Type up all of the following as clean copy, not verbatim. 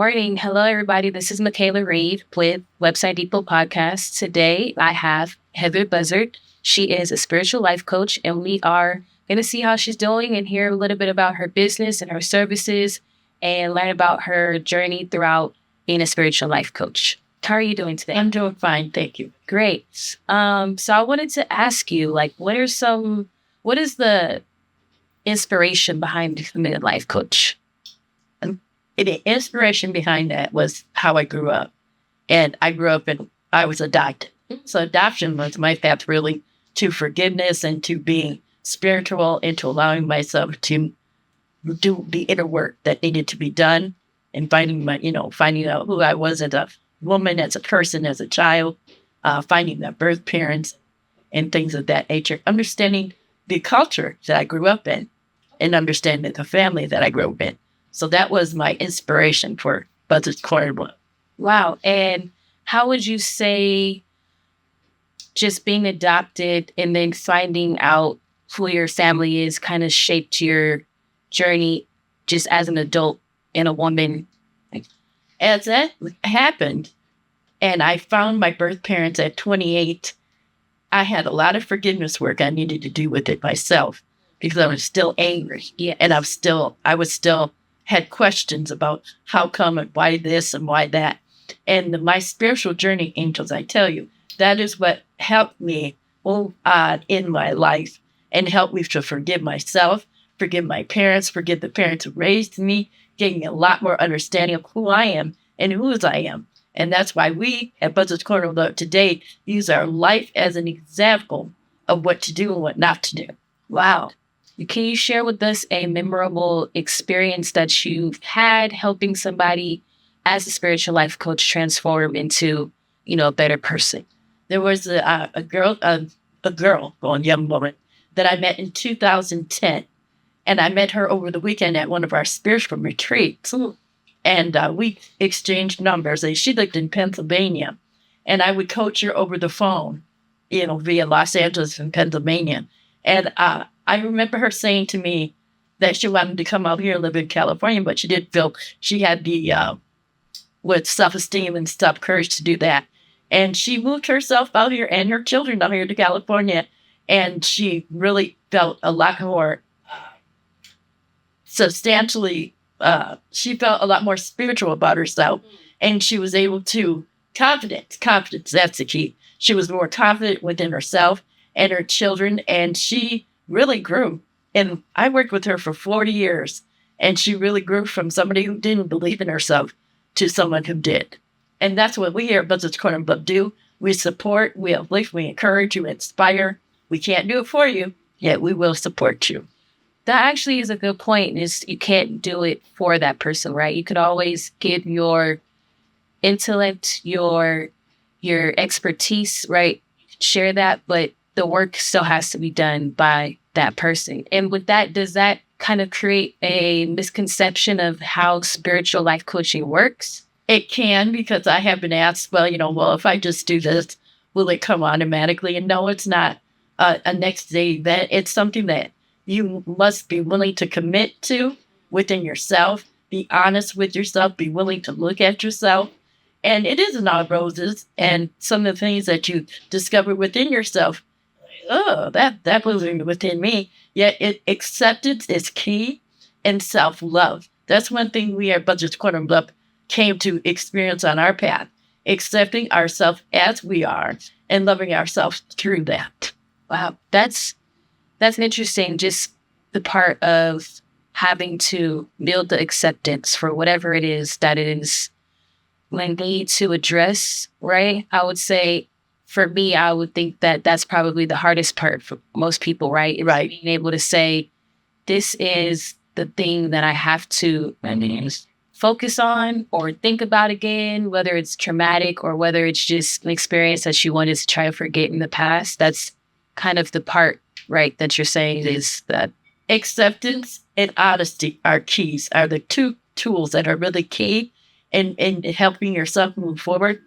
morning. Hello, everybody. This is Michaela Reed with Website Depot Podcast. Today, I have Heather Buzzard. She is a spiritual life coach, and we are going to see how she's doing and hear a little bit about her business and her services and learn about her journey throughout being a spiritual life coach. How are you doing today? I'm doing fine, thank you. Great. So I wanted to ask you, what is the inspiration behind being a life coach? The inspiration behind that was how I grew up. And I was adopted. So adoption was my path really to forgiveness and to being spiritual and to allowing myself to do the inner work that needed to be done and finding out who I was as a woman, as a person, as a child, finding my birth parents and things of that nature, understanding the culture that I grew up in and understanding the family that I grew up in. So that was my inspiration for Buzzard's Corner of Love. Wow. And how would you say just being adopted and then finding out who your family is kind of shaped your journey just as an adult and a woman? As that happened, and I found my birth parents at 28, I had a lot of forgiveness work I needed to do with it myself because I was still angry. Yeah. And I was still had questions about how come and why this and why that. And my spiritual journey, angels, I tell you, that is what helped me move on in my life and helped me to forgive myself, forgive my parents, forgive the parents who raised me, gave me a lot more understanding of who I am and whose I am. And that's why we at Buzzard's Corner of Love today use our life as an example of what to do and what not to do. Wow. Can you share with us a memorable experience that you've had helping somebody as a spiritual life coach transform into, a better person? There was a young woman that I met in 2010, and I met her over the weekend at one of our spiritual retreats, and we exchanged numbers. And she lived in Pennsylvania, and I would coach her over the phone, via Los Angeles and Pennsylvania, and I remember her saying to me that she wanted to come out here and live in California, but she didn't feel she had the with self-esteem and self-courage to do that. And she moved herself out here and her children out here to California, and she really felt a lot more she felt a lot more spiritual about herself, and she was able to confidence, that's the key. She was more confident within herself and her children, and she really grew. And I worked with her for 40 years, and she really grew from somebody who didn't believe in herself to someone who did. And that's what we here at Buzzard's Corner of Love do. We support, we uplift, we encourage, we inspire. We can't do it for you, yet we will support you. That actually is a good point. Is you can't do it for that person, right? You could always give your intellect, your expertise, right? Share that, but the work still has to be done by that person. And with that, does that kind of create a misconception of how spiritual life coaching works? It can, because I have been asked, if I just do this, will it come automatically? And no, it's not a next day event. It's something that you must be willing to commit to within yourself, be honest with yourself, be willing to look at yourself. And it isn't all roses. And some of the things that you discover within yourself, that was within me. Yet acceptance is key, and self-love. That's one thing we at Buzzard's Corner of Love came to experience on our path, accepting ourselves as we are and loving ourselves through that. Wow, that's interesting. Just the part of having to build the acceptance for whatever it is that it is we need to address, right? I would say, for me, I would think that that's probably the hardest part for most people, right? Right. Being able to say, this is the thing that I have to focus on or think about again, whether it's traumatic or whether it's just an experience that you wanted to try to forget in the past. That's kind of the part, right, that you're saying is that acceptance and honesty are the two tools that are really key in helping yourself move forward.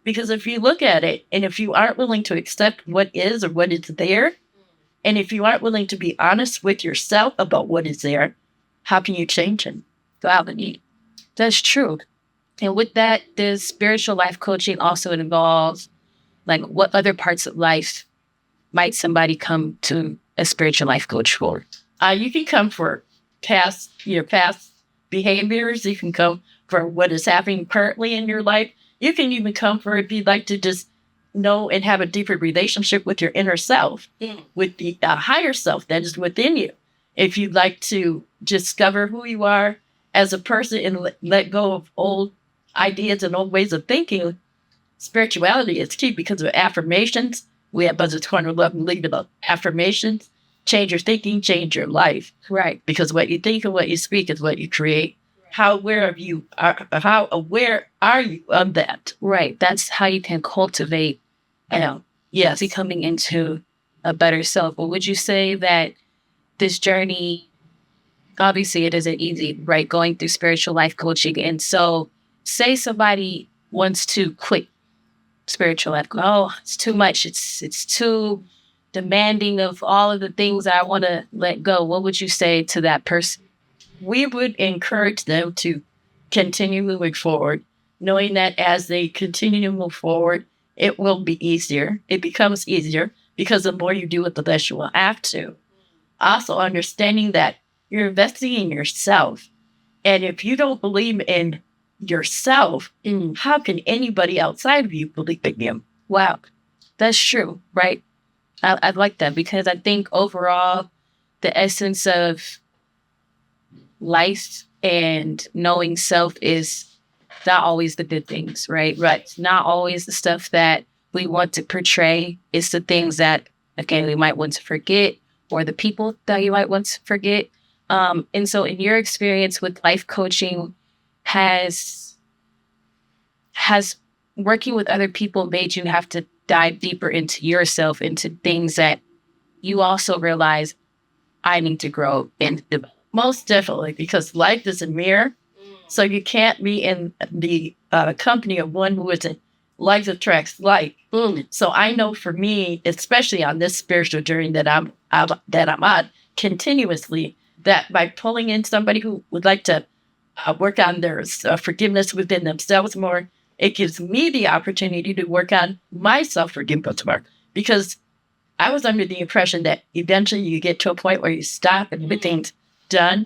Because if you look at it, and if you aren't willing to accept what is or what is there, and if you aren't willing to be honest with yourself about what is there, how can you change it? Wow, that's true. And with that, does spiritual life coaching also involve, like, what other parts of life might somebody come to a spiritual life coach for? You can come for your past behaviors. You can come for what is happening currently in your life. You can even come for if you'd like to just know and have a deeper relationship with your inner self, with the higher self that is within you. If you'd like to discover who you are as a person and let go of old ideas and old ways of thinking, spirituality is key because of affirmations. We at Buzzard's Corner of Love believe in affirmations. Change your thinking, change your life. Right. Because what you think and what you speak is what you create. How aware are you of that? Right. That's how you can cultivate, Yes. becoming into a better self. But would you say that this journey, obviously it isn't easy, right? Going through spiritual life coaching. And so say somebody wants to quit spiritual life. Oh, it's too much. It's too demanding of all of the things I want to let go. What would you say to that person? We would encourage them to continue moving forward, knowing that as they continue to move forward, it will be easier. It becomes easier because the more you do it, the less you will have to. Also, understanding that you're investing in yourself. And if you don't believe in yourself, how can anybody outside of you believe in you? Wow, that's true, right? I like that because I think overall, the essence of life and knowing self is not always the good things, right? Right. It's not always the stuff that we want to portray. It's the things that, again, we might want to forget, or the people that you might want to forget. And so in your experience with life coaching, has working with other people made you have to dive deeper into yourself, into things that you also realize I need to grow and develop? Most definitely, because life is a mirror. So you can't be in the company of one who isn't like attracts like. So I know for me, especially on this spiritual journey that I'm on continuously, that by pulling in somebody who would like to work on their forgiveness within themselves more, it gives me the opportunity to work on my self-forgiveness more. Because I was under the impression that eventually you get to a point where you stop and everything's done.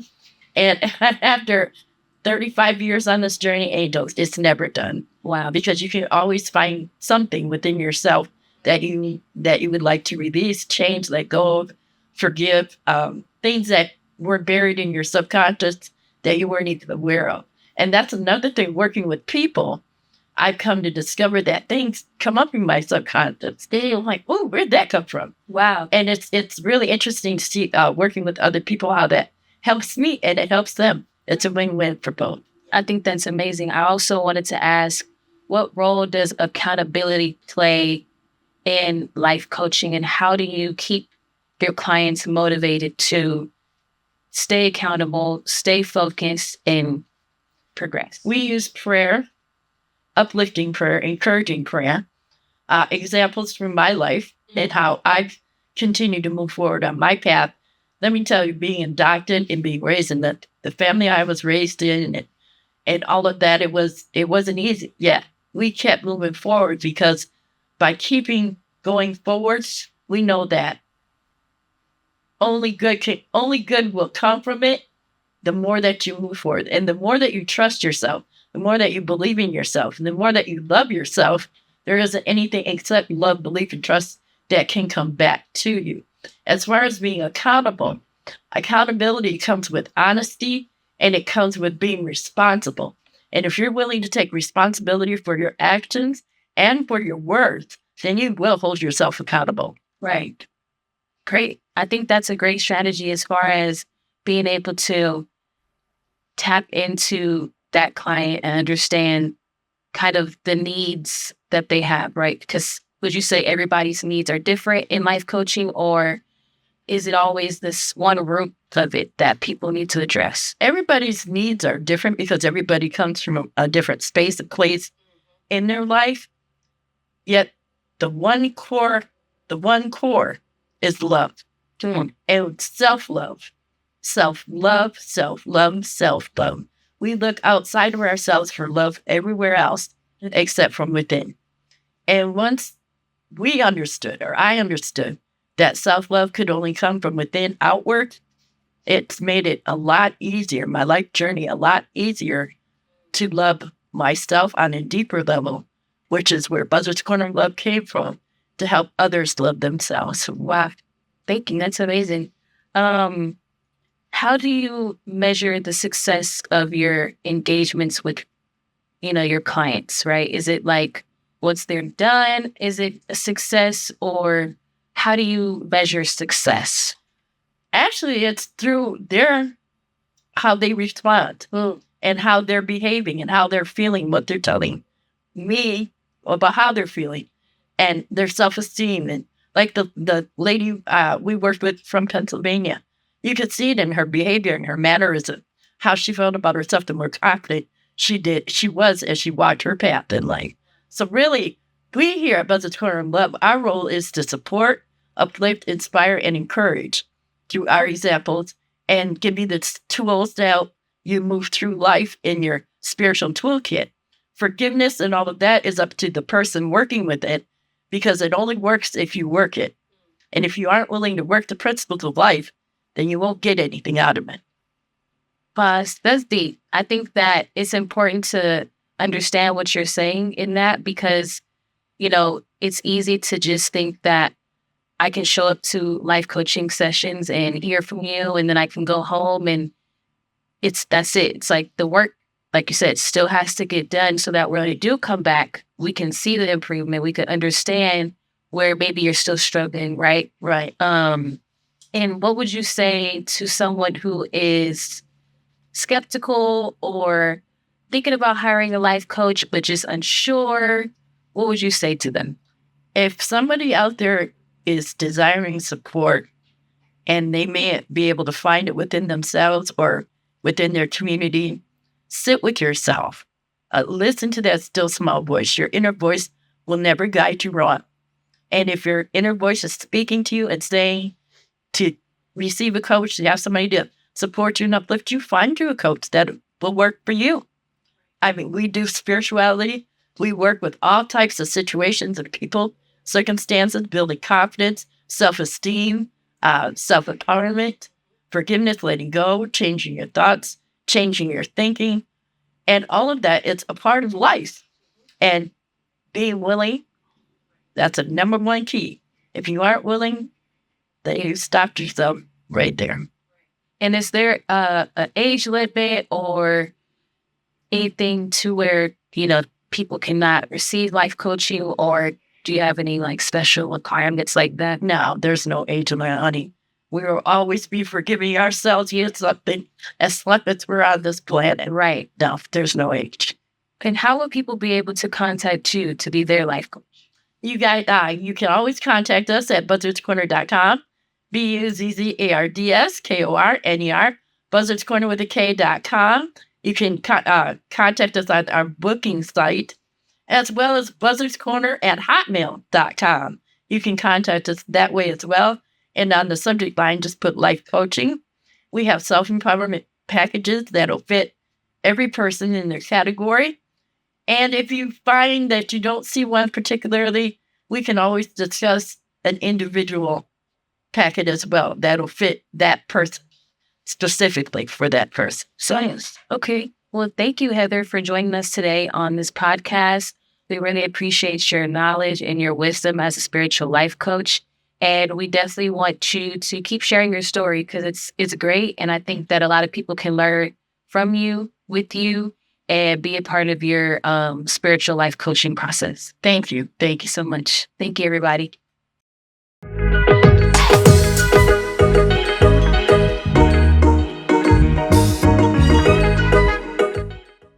And after 35 years on this journey, Angel, it's never done. Wow. Because you can always find something within yourself that you would like to release, change, let go of, forgive, things that were buried in your subconscious that you weren't even aware of. And that's another thing, working with people, I've come to discover that things come up in my subconscious. I'm like, oh, where'd that come from? Wow. And it's really interesting to see working with other people, how that helps me and it helps them. It's a win-win for both. I think that's amazing. I also wanted to ask, what role does accountability play in life coaching, and how do you keep your clients motivated to stay accountable, stay focused, and progress? We use prayer, uplifting prayer, encouraging prayer, examples from my life and how I've continued to move forward on my path. Let me tell you, being adopted and being raised in the family I was raised in and all of that, it wasn't easy. Yeah, we kept moving forward because by keeping going forwards, we know that only good will come from it. The more that you move forward, and the more that you trust yourself, the more that you believe in yourself, and the more that you love yourself, there isn't anything except love, belief, and trust that can come back to you. As far as being accountable, accountability comes with honesty and it comes with being responsible. And if you're willing to take responsibility for your actions and for your words, then you will hold yourself accountable. Right. Great. I think that's a great strategy as far as being able to tap into that client and understand kind of the needs that they have, right? Because would you say everybody's needs are different in life coaching, or is it always this one root of it that people need to address? Everybody's needs are different because everybody comes from a different space and place in their life. Yet the one core is love and self-love. Self-love, self-love, self-love. we look outside of ourselves for love everywhere else except from within. And once we understood, or I understood, that self-love could only come from within outward, it's made it a lot easier, my life journey a lot easier to love myself on a deeper level, which is where Buzzard's Corner of Love came from, to help others love themselves. Wow. Thank you. That's amazing. How do you measure the success of your engagements with, your clients, right? Is it like once they're done, is it a success, or how do you measure success? Actually, it's through how they respond and how they're behaving and how they're feeling, what they're telling me about how they're feeling and their self-esteem. And like the lady we worked with from Pennsylvania, you could see it in her behavior and her mannerism, how she felt about herself, the more confident she was as she walked her path in life. So really, we here at Buzzard's Corner of Love, our role is to support, uplift, inspire, and encourage through our examples and give you the tools to help you move through life in your spiritual toolkit. Forgiveness and all of that is up to the person working with it, because it only works if you work it. And if you aren't willing to work the principles of life, then you won't get anything out of it. But that's deep. I think that it's important to understand what you're saying in that, because, it's easy to just think that I can show up to life coaching sessions and hear from you, and then I can go home and that's it. It's like the work, like you said, still has to get done so that when we do come back, we can see the improvement. We can understand where maybe you're still struggling, right? Right. And what would you say to someone who is skeptical or thinking about hiring a life coach, but just unsure? What would you say to them? If somebody out there is desiring support and they may be able to find it within themselves or within their community, sit with yourself. Listen to that still small voice. Your inner voice will never guide you wrong. And if your inner voice is speaking to you and saying to receive a coach, to have somebody to support you and uplift you, find you a coach that will work for you. I mean, we do spirituality. We work with all types of situations and people, circumstances, building confidence, self-esteem, self-empowerment, forgiveness, letting go, changing your thoughts, changing your thinking, and all of that. It's a part of life. And being willing, that's a number one key. If you aren't willing, then you stopped yourself right there. And is there an age limit or anything to where, people cannot receive life coaching, or do you have any special requirements like that? No, there's no age limit, honey. We will always be forgiving ourselves something as long as we're on this planet. Right. No, there's no age. And how will people be able to contact you to be their life coach? You guys, you can always contact us at BuzzardsKorner.com, BUZZARDSKORNER, BuzzardsKorner with a K.com. You can contact us on our booking site, as well as BuzzardsKorner@hotmail.com. You can contact us that way as well. And on the subject line, just put life coaching. We have self-empowerment packages that'll fit every person in their category. And if you find that you don't see one particularly, we can always discuss an individual packet as well that'll fit that person, specifically for that person. Science. Okay. Well, thank you, Heather, for joining us today on this podcast. We really appreciate your knowledge and your wisdom as a spiritual life coach. And we definitely want you to keep sharing your story, because it's great. And I think that a lot of people can learn from you, with you, and be a part of your spiritual life coaching process. Thank you. Thank you so much. Thank you, everybody.